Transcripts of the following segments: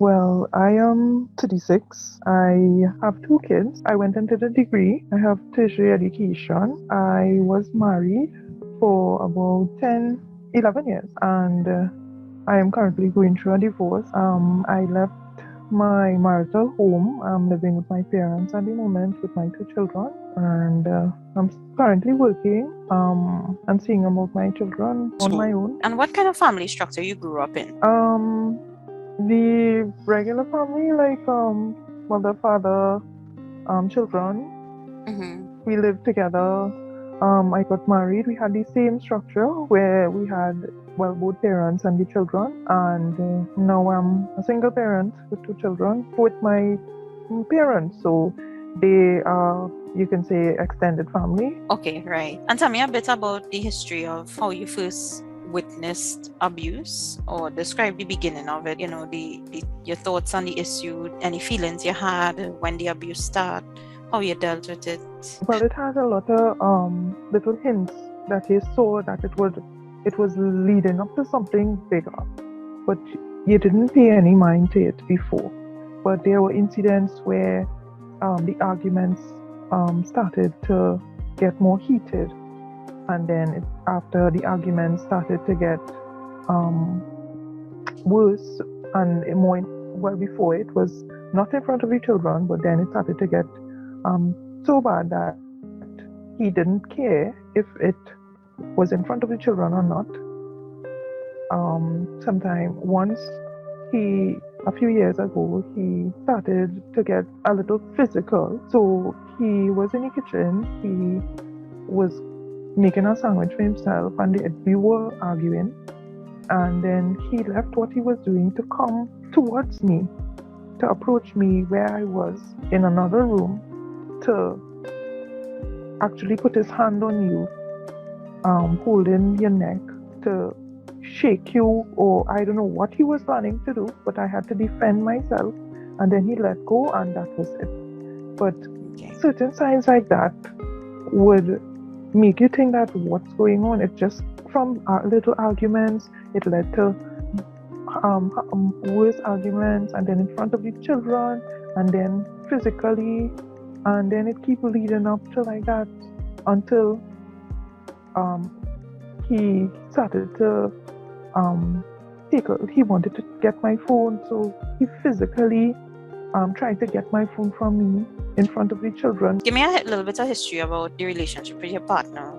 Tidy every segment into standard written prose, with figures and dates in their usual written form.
Well, I am 36. I have two kids. I went into the degree. I have tertiary education. I was married for about 10, 11 years, and I am currently going through a divorce. I left my marital home. I'm living with my parents at the moment with my two children, and I'm currently working and seeing about my children on my own. And what kind of family structure you grew up in? The regular family, like mother, father, children. Mm-hmm. We lived together. I got married. We had the same structure where we had, well, both parents and the children. And now I'm a single parent with two children with my parents. So they are, you can say, extended family. Okay, right. And tell me a bit about the history of how you first witnessed abuse, or describe the beginning of it, the your thoughts on the issue, any feelings you had when the abuse started, how you dealt with it. Well, it has a lot of little hints that you saw that it was leading up to something bigger, but you didn't pay any mind to it before. But there were incidents where the arguments started to get more heated, and then after the arguments started to get um, worse and more. Well, before it was not in front of the children, but then it started to get so bad that he didn't care if it was in front of the children or not. Sometime once a few years ago, he started to get a little physical. So he was in the kitchen. He was making a sandwich for himself, and we were arguing. And then he left what he was doing to come towards me, to approach me where I was in another room, to actually put his hand on you, holding your neck, to shake you, or I don't know what he was planning to do, but I had to defend myself. And then he let go, and that was it. But certain signs like that would make you think that what's going on. It just from little arguments, it led to worse arguments, and then in front of the children, and then physically, and then it keeps leading up to like that until he started to he wanted to get my phone, so he physically tried to get my phone from me in front of the children. Give me a little bit of history about the relationship with your partner,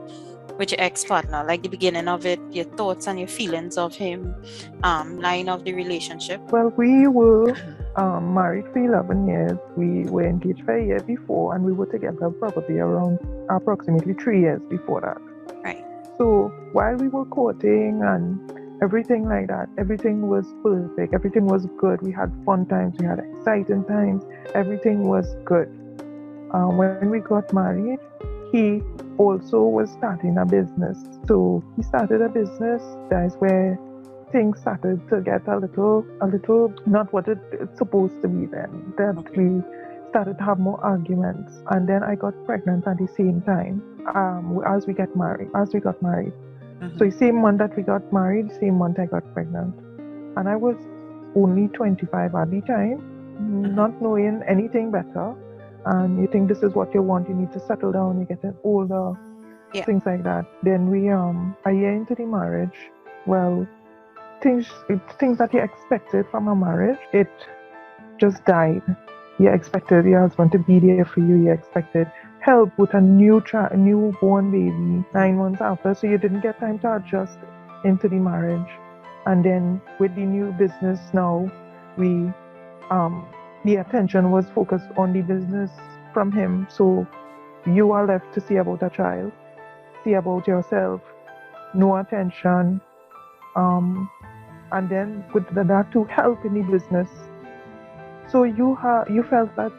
with your ex-partner, like the beginning of it, your thoughts and your feelings of him, line of the relationship. Well, we were married for 11 years. We were engaged for a year before, and we were together probably around approximately 3 years before that. Right. So while we were courting and everything like that, everything was perfect. Everything was good. We had fun times. We had exciting times. Everything was good. When we got married, he also was starting a business. So he started a business. That's where things started to get a little not what it's supposed to be then. That we started to have more arguments. And then I got pregnant at the same time as we got married. Mm-hmm. So the same month that we got married, same month I got pregnant. And I was only 25 at the time, not knowing anything better. And you think this is what you want, you need to settle down, you're getting older, things like that. Then we a year into the marriage, well, things that you expected from a marriage, it just died. You expected your husband to be there for you, you expected help with a newborn baby 9 months after, so you didn't get time to adjust into the marriage. And then with the new business now, we the attention was focused on the business from him. So you are left to see about a child, see about yourself, no attention. And then with that to help in the business. So you felt that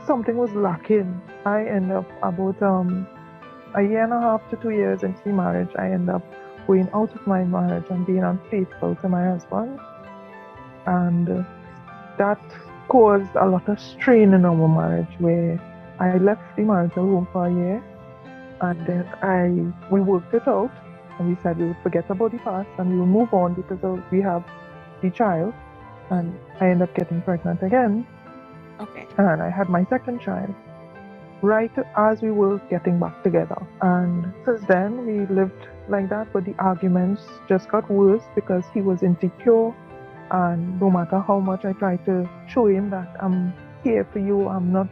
something was lacking. I end up about a year and a half to 2 years into the marriage, I end up going out of my marriage and being unfaithful to my husband. And that caused a lot of strain in our marriage, where I left the marital home for a year, and then we worked it out, and we said we would forget about the past and we will move on because we have the child. And I ended up getting pregnant again, Okay. and I had my second child right as we were getting back together. And since then, we lived like that, but the arguments just got worse because he was insecure. And no matter how much I tried to show him that I'm here for you, I'm not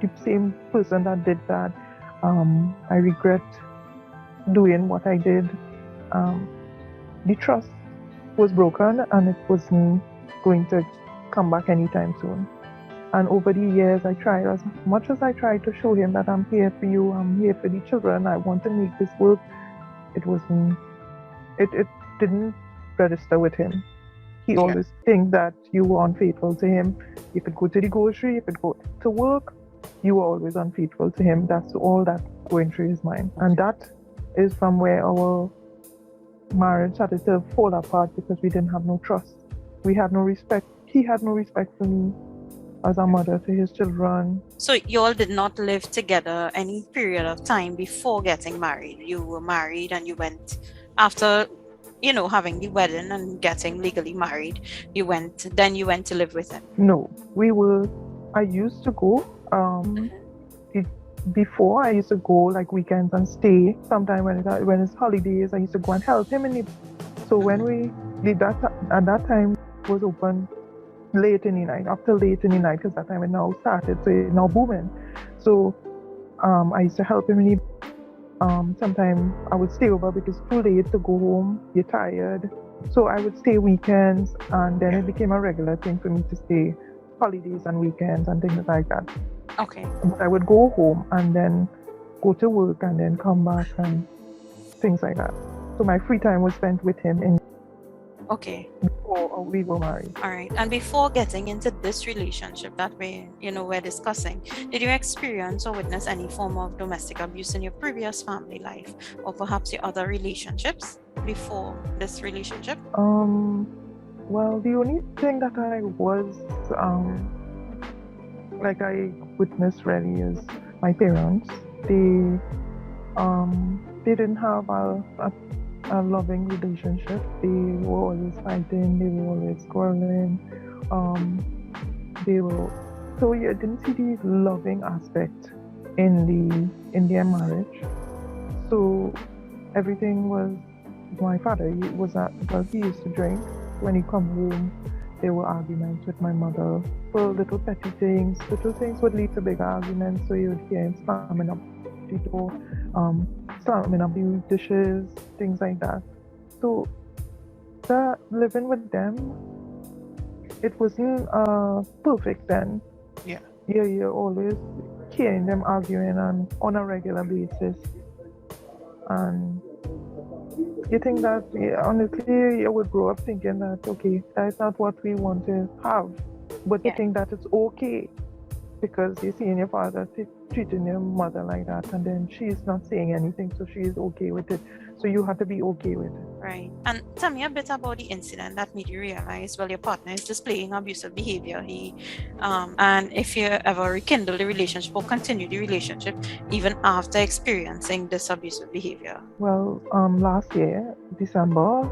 the same person that did that. I regret doing what I did. Um, the trust was broken and it wasn't going to come back anytime soon. And over the years, I tried as much as I tried to show him that I'm here for you, I'm here for the children, I want to make this work. It wasn't, it didn't register with him. He Yeah. always think that you were unfaithful to him. If it go to the grocery, if it go to work, you were always unfaithful to him. That's all that going through his mind. And that is from where our marriage started to fall apart because we didn't have no trust. We had no respect. He had no respect for me as a mother to his children. So you all did not live together any period of time before getting married. You were married and you went after, having the wedding and getting legally married. You went to live with him. No, I used to go. Before I used to go like weekends and stay. Sometime when it's holidays, I used to go and help him in the. So when we did that at that time was open late in the night, after late in the night, because that time it now started, so it's now booming. So I used to help him in the. Sometimes I would stay over because it's too late to go home. You're tired, so I would stay weekends, and then it became a regular thing for me to stay holidays and weekends and things like that. Okay. But I would go home and then go to work and then come back and things like that. So my free time was spent with him Okay. before we were married. All right. And before getting into this relationship that we're discussing, did you experience or witness any form of domestic abuse in your previous family life, or perhaps your other relationships before this relationship? Well, the only thing that I was like I witnessed really is my parents. They didn't have a loving relationship. They were always fighting. They were always quarreling. So you didn't see the loving aspect in their marriage. So everything was my father. He used to drink. When he come home, there were arguments with my mother for little petty things. Little things would lead to big arguments. So you would hear him slamming up the door, slamming up the dishes, things like that. So living with them, it wasn't perfect then. Yeah. You're always hearing them arguing on a regular basis. And you think that, honestly, you would grow up thinking that, okay, that's not what we want to have. But you think that it's okay because you're seeing your father treating your mother like that, and then she's not saying anything, so she's okay with it. So you have to be okay with it. Right. And tell me a bit about the incident that made you realize, well, your partner is displaying abusive behavior. And if you ever rekindle the relationship or continue the relationship even after experiencing this abusive behavior. Well, last year, December,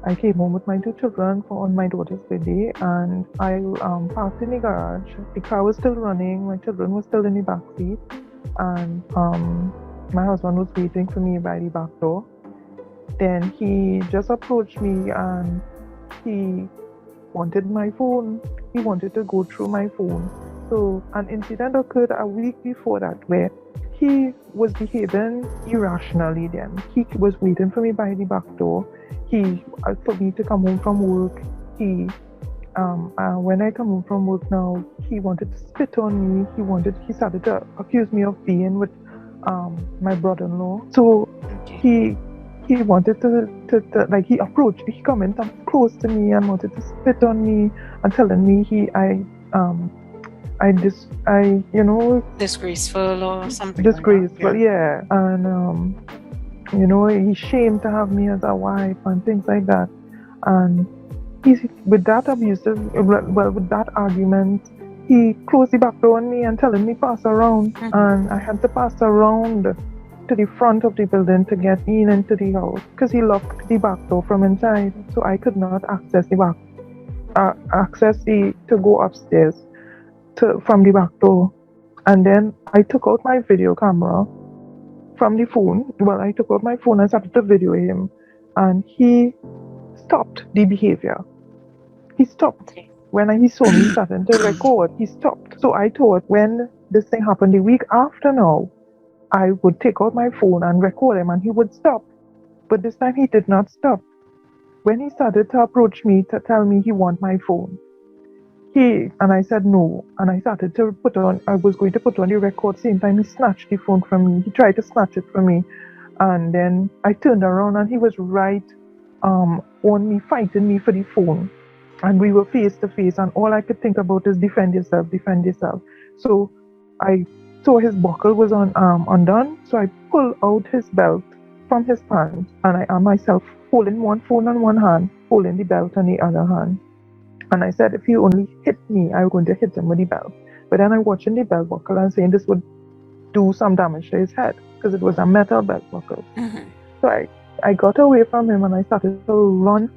I came home with my two children on my daughter's birthday, and I parked in the garage. The car was still running, my children were still in the back seat, and my husband was waiting for me by the back door. Then he just approached me and he wanted my phone. He wanted to go through my phone. So an incident occurred a week before that where he was behaving irrationally then. He was waiting for me by the back door. For me to come home from work. When I come home from work now, he wanted to spit on me. He started to accuse me of being with my brother-in-law. So he wanted to like, he come in close to me and wanted to spit on me and telling me disgraceful or something. Disgraceful, like yeah. And he's shamed to have me as a wife and things like that. And with that argument, he closed the back door on me and telling me pass around. Mm-hmm. And I had to pass around to the front of the building to get in into the house because he locked the back door from inside, so I could not access the back. access to go upstairs from the back door. And then I took out my video camera from the phone. Well, I took out my phone and started to video him, and he stopped the behavior. He stopped. Okay. When he saw me starting to record, he stopped. So I thought when this thing happened the week after now, I would take out my phone and record him and he would stop. But this time he did not stop. When he started to approach me to tell me he want my phone, and I said no, and I started to I was going to put on the record. Same time he snatched the phone from me. He tried to snatch it from me, and then I turned around and he was right on me, fighting me for the phone, and we were face to face, and all I could think about is defend yourself, defend yourself. So I saw his buckle was undone, so I pulled out his belt from his pants, and I am myself holding one phone on one hand, holding the belt on the other hand. And I said, if he only hit me, I was going to hit him with the belt. But then I watching the belt buckle and saying this would do some damage to his head because it was a metal belt buckle. Mm-hmm. So I got away from him and I started to run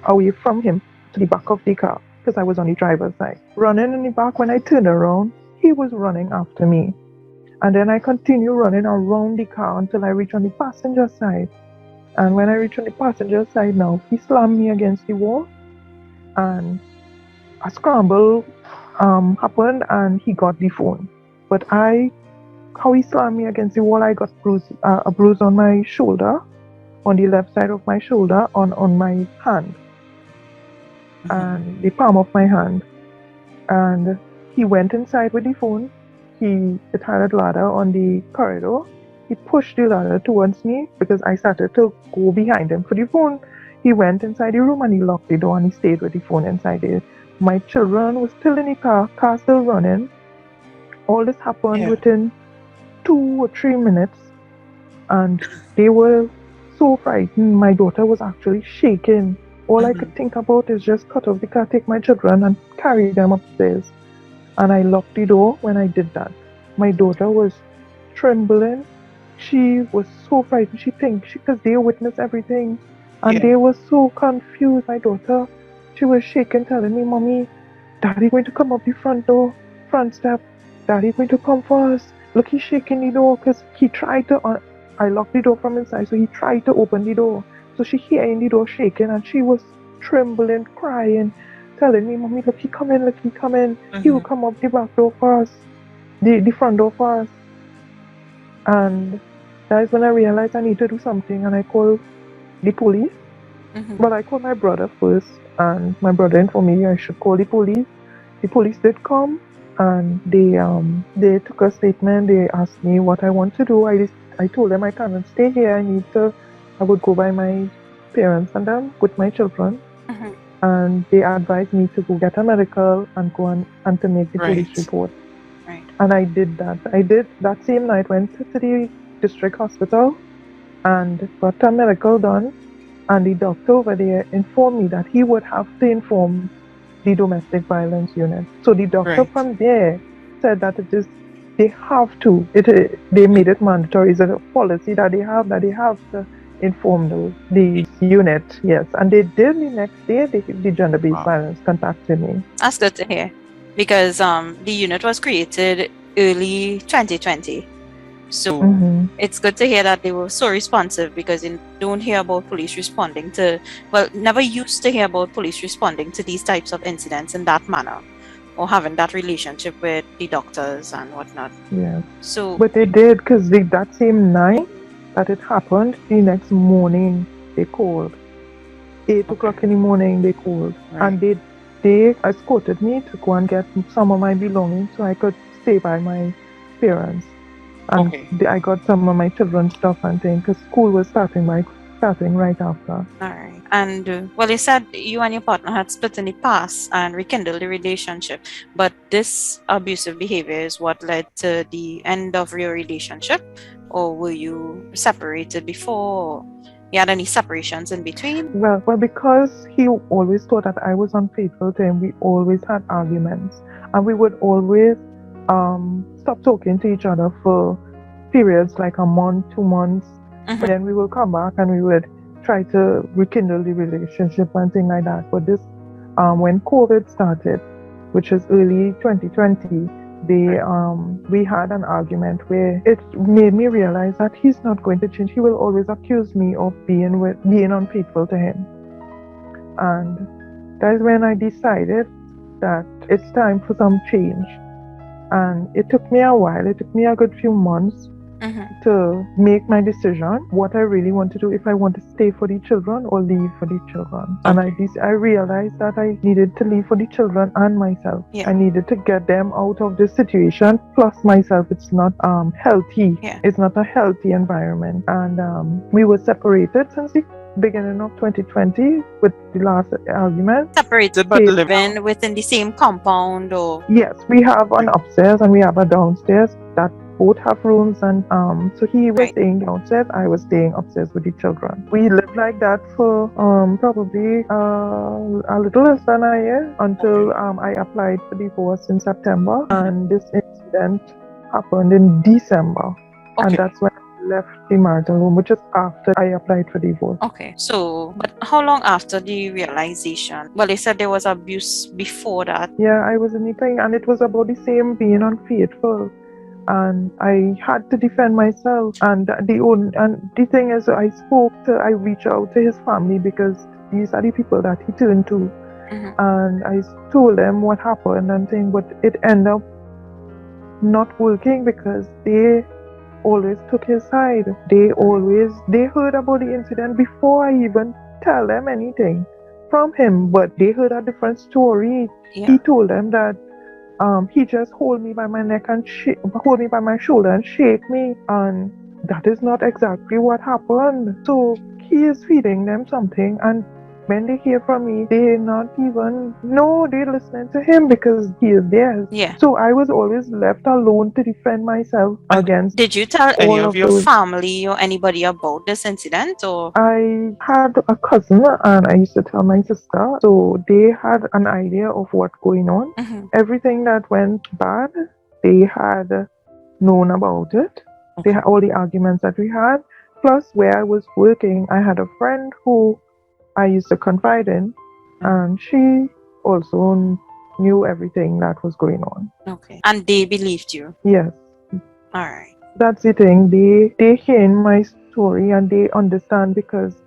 away from him to the back of the car because I was on the driver's side. Running in the back, when I turned around, he was running after me. And then I continued running around the car until I reached on the passenger side. And when I reached on the passenger side now, he slammed me against the wall. And a scramble happened and he got the phone. But how he slammed me against the wall, I got a bruise on my shoulder, on the left side of my shoulder, on my hand, and the palm of my hand. And he went inside with the phone. It had a ladder on the corridor. He pushed the ladder towards me because I started to go behind him for the phone. He went inside the room and he locked the door and he stayed with the phone inside there. My children were still in the car still running. All this happened within 2 or 3 minutes, and they were so frightened. My daughter was actually shaking. All I could think about is just cut off the car, take my children and carry them upstairs. And I locked the door when I did that. My daughter was trembling. She was so frightened. Because they witnessed everything. And they were so confused. My daughter, she was shaking, telling me, Mommy, Daddy going to come up the front step. Daddy going to come for us. Look, he's shaking the door because he tried to, I locked the door from inside, so he tried to open the door. So she hearing the door shaking and she was trembling, crying, telling me, Mommy, look, he coming, look, he coming. He will come up the back door for us, the front door for us. And that is when I realized I need to do something, and I called the police. But I called my brother first, and my brother informed me I should call the police. The police did come, and they took a statement. They asked me what I want to do. I told them I cannot stay here. I would go by my parents and them with my children. And they advised me to go get a medical and go and to make the police report. Right. And I did that. I did that same night, went to the district hospital and got a medical done. And the doctor over there informed me that he would have to inform the domestic violence unit. So the doctor from there said that they have to. They made it mandatory. It's a policy that they have to inform the unit. Yes, and they did. The next day, the gender-based violence contacted me. That's good to hear, because the unit was created early 2020. So it's good to hear that they were so responsive, because you don't hear about police responding to, never used to hear about police responding to these types of incidents in that manner, or having that relationship with the doctors and whatnot. Yeah. So, but they did, because that same night that it happened, the next morning they called. 8 o'clock in the morning they called, and they escorted me to go and get some of my belongings so I could stay by my parents. And I got some of my children's stuff and things, because school was starting right after. All right. And you said you and your partner had split in the past and rekindled the relationship, but this abusive behavior is what led to the end of your relationship, or were you separated before? You had any separations in between? Well, because he always thought that I was unfaithful to him, we always had arguments, and we would always stop talking to each other for periods like a month, 2 months. But then we will come back and we would try to rekindle the relationship and things like that. But this when COVID started, which is early 2020, we had an argument where it made me realize that he's not going to change. He will always accuse me of being unfaithful to him. And that is when I decided that it's time for some change. And it took me a while. It took me a good few months to make my decision what I really want to do, if I want to stay for the children or leave for the children. And I realized that I needed to leave for the children and myself. I needed to get them out of this situation, plus myself. It's not healthy. It's not a healthy environment. And we were separated since the beginning of 2020 with the last argument. Separated but living within the same compound, or? Yes, we have an upstairs and we have a downstairs that both have rooms, and so he was staying downstairs, I was staying upstairs with the children. We lived like that for probably a little less than a year until I applied for divorce in September, and this incident happened in December, and that's when I left the marital home, which is after I applied for divorce. Okay, so but how long after the realization? Well, they said there was abuse before that. Yeah, I was in the thing, and it was about the same, being unfaithful. And I had to defend myself. And the thing is, I reached out to his family, because these are the people that he turned to. And I told them what happened and things, but it ended up not working, because they always took his side. They heard about the incident before I even tell them anything from him, but they heard a different story. He told them that he just hold me by my neck and hold me by my shoulder and shake me, and that is not exactly what happened. So he is feeding them something, and when they hear from me, they're listening to him because he is theirs. So I was always left alone to defend myself against. Did you tell any of your family or anybody about this incident, or? I had a cousin, and I used to tell my sister, so they had an idea of what's going on. Everything that went bad, they had known about it. They had all the arguments that we had. Plus, where I was working, I had a friend who I used to confide in, and she also knew everything that was going on. Okay. And they believed you? Yes. All right. That's the thing. They hear my story, and they understand, because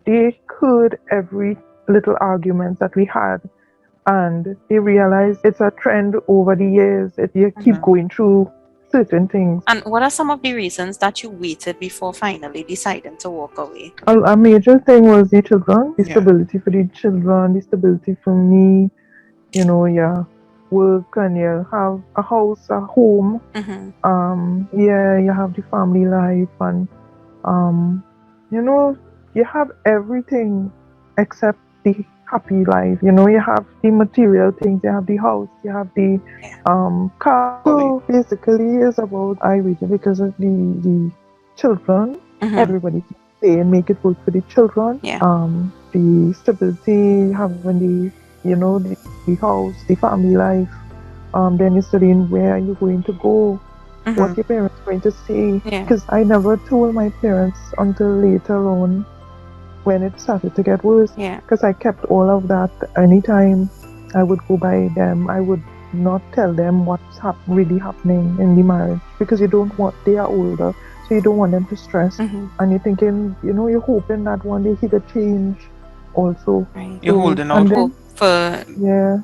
they heard every little argument that we had, and they realize it's a trend over the years. You keep going through certain things. And what are some of the reasons that you waited before finally deciding to walk away? A major thing was the children, the stability for the children, the stability for me. You know, work, and you have a house, a home. You have the family life, and you have everything except the happy life. You have the material things, you have the house, you have the car. So basically it's about I waited because of the children. Everybody can stay and make it work for the children. The stability, having the house, the family life. Then you're studying where you're going to go, what your parents are going to say. Because I never told my parents until later on, when it started to get worse, because I kept all of that. Anytime I would go by them, I would not tell them what's really happening in the marriage, because they are older, so you don't want them to stress. And you're thinking, you're hoping that one day he could change also. You're holding out hope for...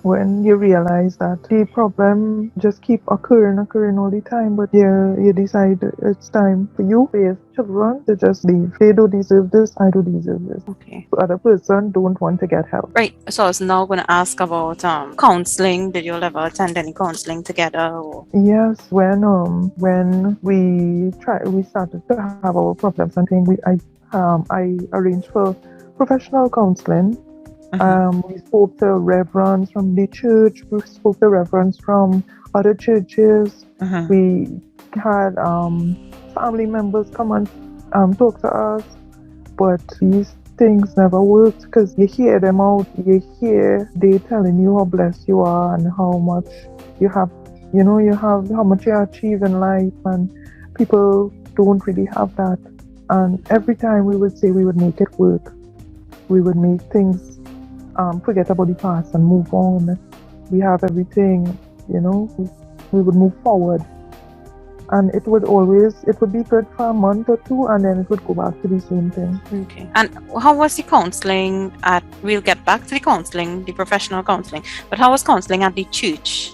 when you realize that the problem just keep occurring all the time, but you decide it's time for you, for your children, to just leave. They don't deserve this, I don't deserve this. The other person don't want to get help. Right. So I was now going to ask about counseling. Did you all ever attend any counseling together? Or? Yes, when we started to have our problems and things, I arranged for professional counseling. We spoke to reverends from the church. We spoke to reverends from other churches. We had family members come and talk to us. But these things never worked, because you hear them out. You hear they telling you how blessed you are and how much you have. How much you achieve in life, and people don't really have that. And every time we would say we would make it work, we would make things forget about the past and move on. We have everything, you know, we would move forward. And it would be good for a month or two, and then it would go back to the same thing. Okay. And how was the counseling we'll get back to the counseling, the professional counseling, but how was counseling at the church?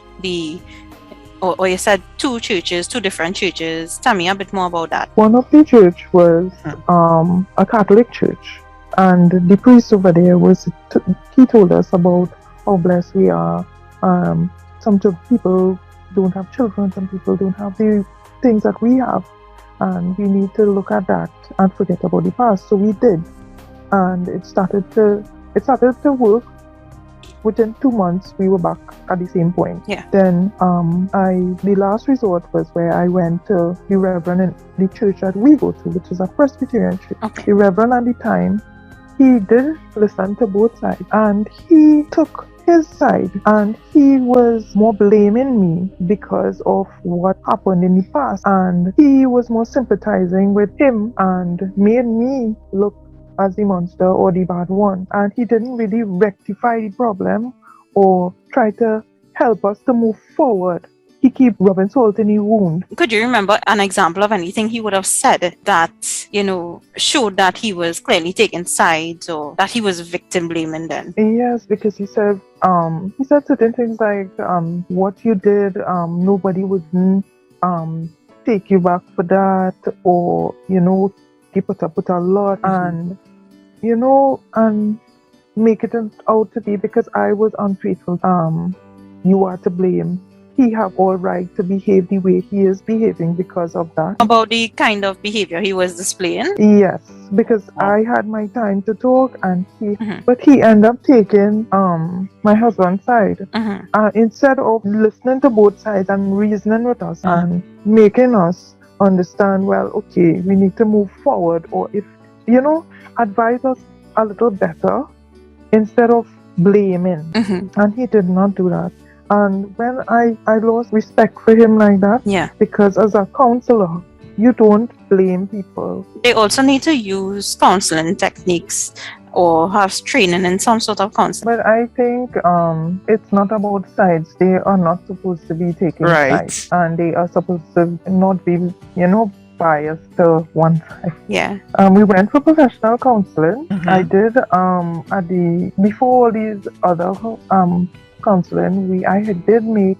Or you said two different churches. Tell me a bit more about that. One of the church was a Catholic church, and the priest over there he told us about how blessed we are. Some people don't have children, some people don't have the things that we have, and we need to look at that and forget about the past. So we did, and it started to work. Within 2 months, we were back at the same point. Yeah. Then the last resort was where I went to the Reverend in the church that we go to, which is a Presbyterian church. Okay. The Reverend at the time, he did listen to both sides, and he took his side, and he was more blaming me because of what happened in the past, and he was more sympathizing with him and made me look as the monster or the bad one, and he didn't really rectify the problem or try to help us to move forward. He keep rubbing salt in the wound. Could you remember an example of anything he would have said that, showed that he was clearly taking sides or that he was victim blaming then? Yes, because he said certain things like what you did, nobody would take you back for that, or he put a lot, and and make it out to be because I was unfaithful. You are to blame. He have all right to behave the way he is behaving because of that. About the kind of behavior he was displaying? Yes, because I had my time to talk, and but he ended up taking my husband's side. Instead of listening to both sides and reasoning with us and making us understand, well, okay, we need to move forward, or if advise us a little better instead of blaming. And he did not do that. And when I lost respect for him like that, because as a counselor, you don't blame people. They also need to use counseling techniques or have training in some sort of counseling. But I think it's not about sides. They are not supposed to be taking sides, and they are supposed to not be, biased to one side. Yeah. We went for professional counseling. I did before all these other counseling, I did make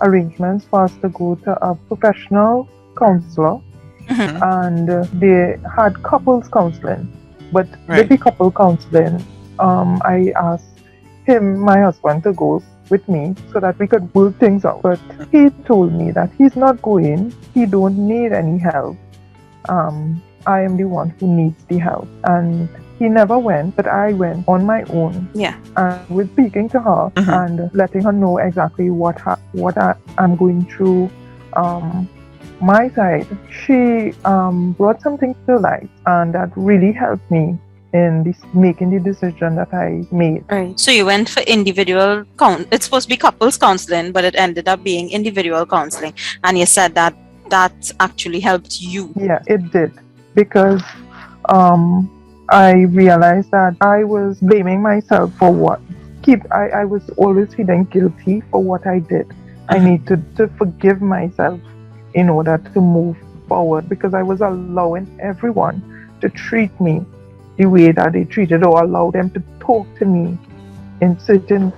arrangements for us to go to a professional counselor, and they had couples counseling. But with the couple counseling, I asked my husband, to go with me so that we could work things out. But he told me that he's not going. He don't need any help. I am the one who needs the help, and he never went, but I went on my own. Yeah. And was speaking to her and letting her know exactly what I'm going through. My side, she brought something to light, and that really helped me in making the decision that I made. Right. So you went for individual it's supposed to be couples counseling, but it ended up being individual counseling, and you said that actually helped you. Yeah, it did, because I realized that I was blaming myself for what I was always feeling guilty for what I did. I need to forgive myself in order to move forward, because I was allowing everyone to treat me the way that they treated, or allow them to talk to me in certain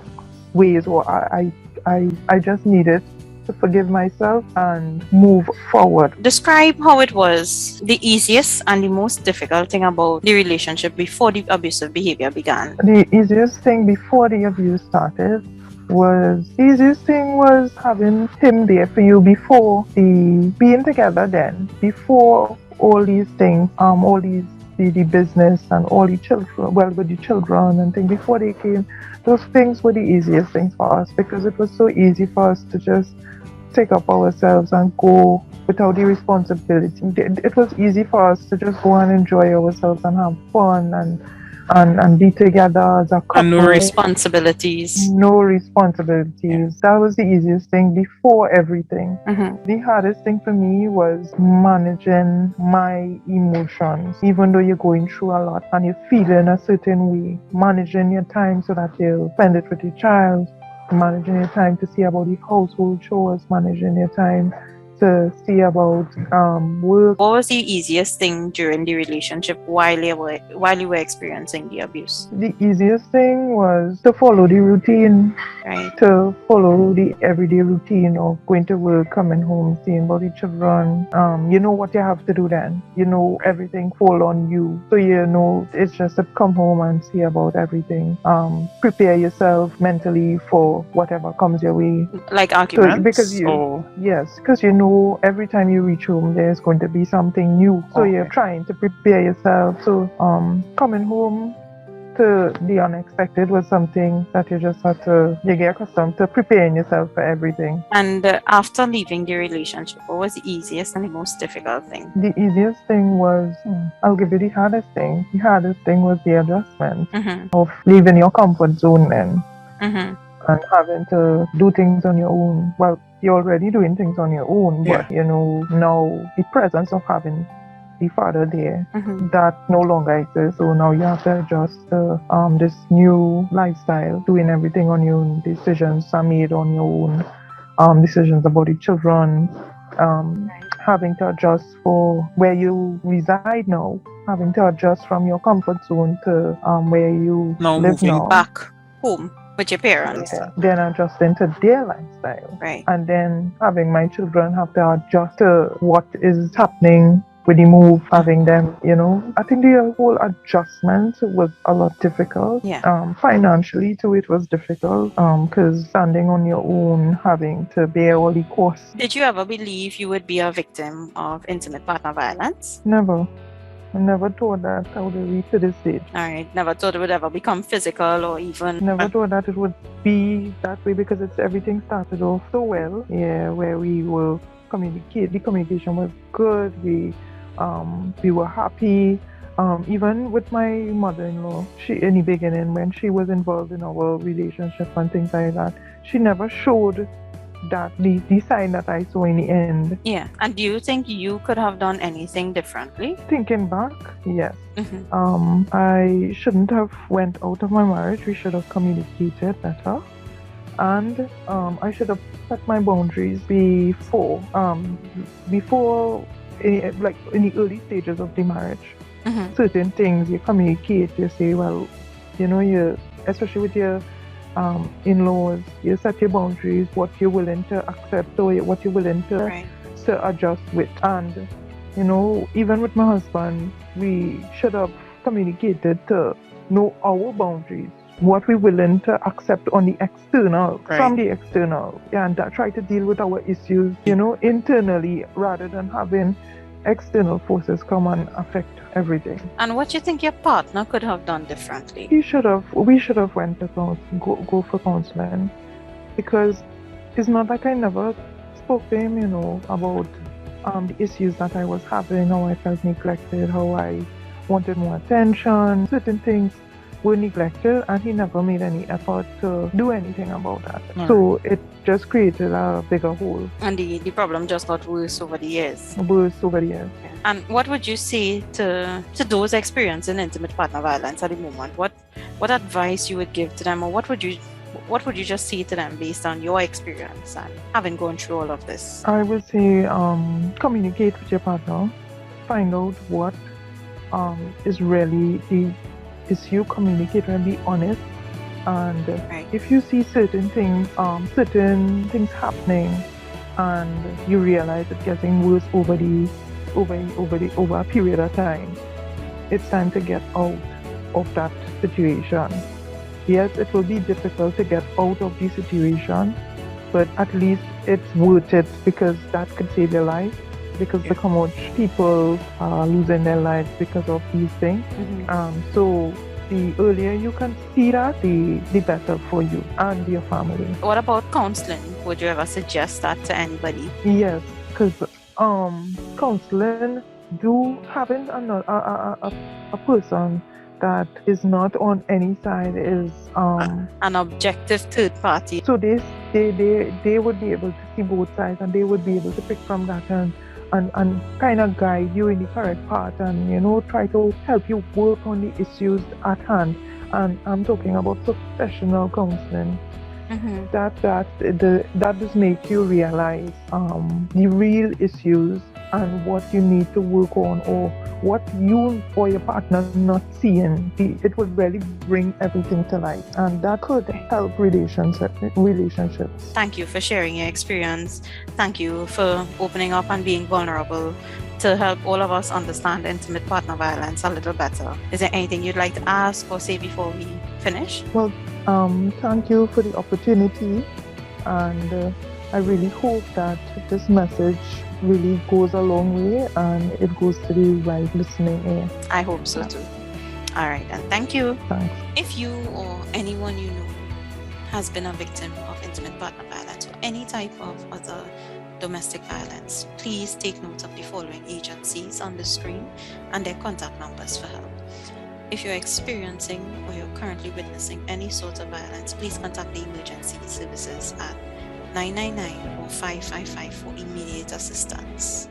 ways, or I just needed to forgive myself and move forward. Describe how it was the easiest and the most difficult thing about the relationship before the abusive behavior began. The easiest thing before the abuse started was having him there for you before being together, then before all these things, all these the business and all the children, with the children and things, before they came, those things were the easiest things for us, because it was so easy for us to just take up ourselves and go without the responsibility. It was easy for us to just go and enjoy ourselves and have fun, and and be together as a And no couple. responsibilities. No responsibilities. That was the easiest thing before everything. Mm-hmm. The hardest thing for me was managing my emotions. Even though you're going through a lot and you're feeling a certain way, managing your time so that you'll spend it with your child, managing your time to see about the household chores, managing your time to see about work. What was the easiest thing during the relationship while you were experiencing the abuse? The easiest thing was to follow the routine, Right. to follow the everyday routine of going to work, coming home, seeing about the children. You know what you have to do then. You know everything fall on you. So you know it's just to come home and see about everything. Prepare yourself mentally for whatever comes your way. Like So arguments? because you Or yes, because you know every time you reach home there's going to be something new. So you're Okay. trying to prepare yourself. So coming home to the unexpected was something that you get accustomed to preparing yourself for everything. And after leaving the relationship, what was the easiest and the most difficult thing? The easiest thing was, I'll give you the hardest thing. The hardest thing was the adjustment Mm-hmm. of leaving your comfort zone then Mm-hmm. and having to do things on your own. Well, you're already doing things on your own, but you know, now the presence of having the father there Mm-hmm. that no longer exists. So now you have to adjust to this new lifestyle, doing everything on your own. Decisions are made on your own. Decisions about the children. Having to adjust for where you reside now. Having to adjust from your comfort zone to where you Now live moving now. back home with your parents. Yeah. Then adjusting to their lifestyle. Right. And then having my children have to adjust to what is happening with the move, having them, you know. I think the whole adjustment was a lot difficult. Yeah. Financially too, it was difficult because standing on your own, having to bear all the costs. Did you ever believe you would be a victim of intimate partner violence? Never. I never thought that I would reach to this stage. All right. Never thought it would ever become physical or even. Never thought that it would be that way because everything started off so well. Yeah, where we will communicate. The communication was good. We were happy. Even with my mother-in-law, she in the beginning when she was involved in our relationship and things like that, she never showed that the sign that I saw in the end. Yeah. And do you think you could have done anything differently? Thinking back, yes. Mm-hmm. I shouldn't have went out of my marriage. We should have communicated better, and I should have set my boundaries before like in the early stages of the marriage. Mm-hmm. Certain things you communicate. You say, well, you know, especially with your in-laws, you set your boundaries, what you're willing to accept or what you're willing to adjust with. And you know, even with my husband, we should have communicated to know our boundaries, what we're willing to accept on the external, from the external, and try to deal with our issues, you know, internally rather than having external forces come and affect everything. And what do you think your partner could have done differently? We should have went to go for counseling, because it's not like I never spoke to him, you know, about the issues that I was having, how I felt neglected, how I wanted more attention. Certain things were neglected and he never made any effort to do anything about that. So it just created a bigger hole. And the problem just got worse over the years. And what would you say to those experiencing intimate partner violence at the moment? What advice you would give to them, or what would you just say to them based on your experience and having gone through all of this? I would say communicate with your partner, find out what is really the issue, communicate and be honest. And if you see certain things happening and you realize it's getting worse over a period of time, it's time to get out of that situation. Yes, it will be difficult to get out of the situation, but at least it's worth it, because that could save your life. Because look how much people are losing their lives because of these things. So the earlier you can see that, the better for you and your family. What about counseling? Would you ever suggest that to anybody? Yes, because counseling, having a person that is not on any side is an objective third party. so they would be able to see both sides, and they would be able to pick from that and kind of guide you in the correct path, and try to help you work on the issues at hand. And I'm talking about professional counseling. That does make you realize the real issues and what you need to work on, or what you or your partner not seeing. It would really bring everything to light, and that could help relationships. Thank you for sharing your experience. Thank you for opening up and being vulnerable to help all of us understand intimate partner violence a little better. Is there anything you'd like to ask or say before we finish? Well, thank you for the opportunity, and I really hope that this message really goes a long way and it goes to the right listening ear. I hope so too. All right, and thank you. Thanks. If you or anyone you know has been a victim of intimate partner violence or any type of other domestic violence, please take note of the following agencies on the screen and their contact numbers for help. If you're experiencing or you're currently witnessing any sort of violence, please contact the emergency services at 999 or 555 for immediate assistance.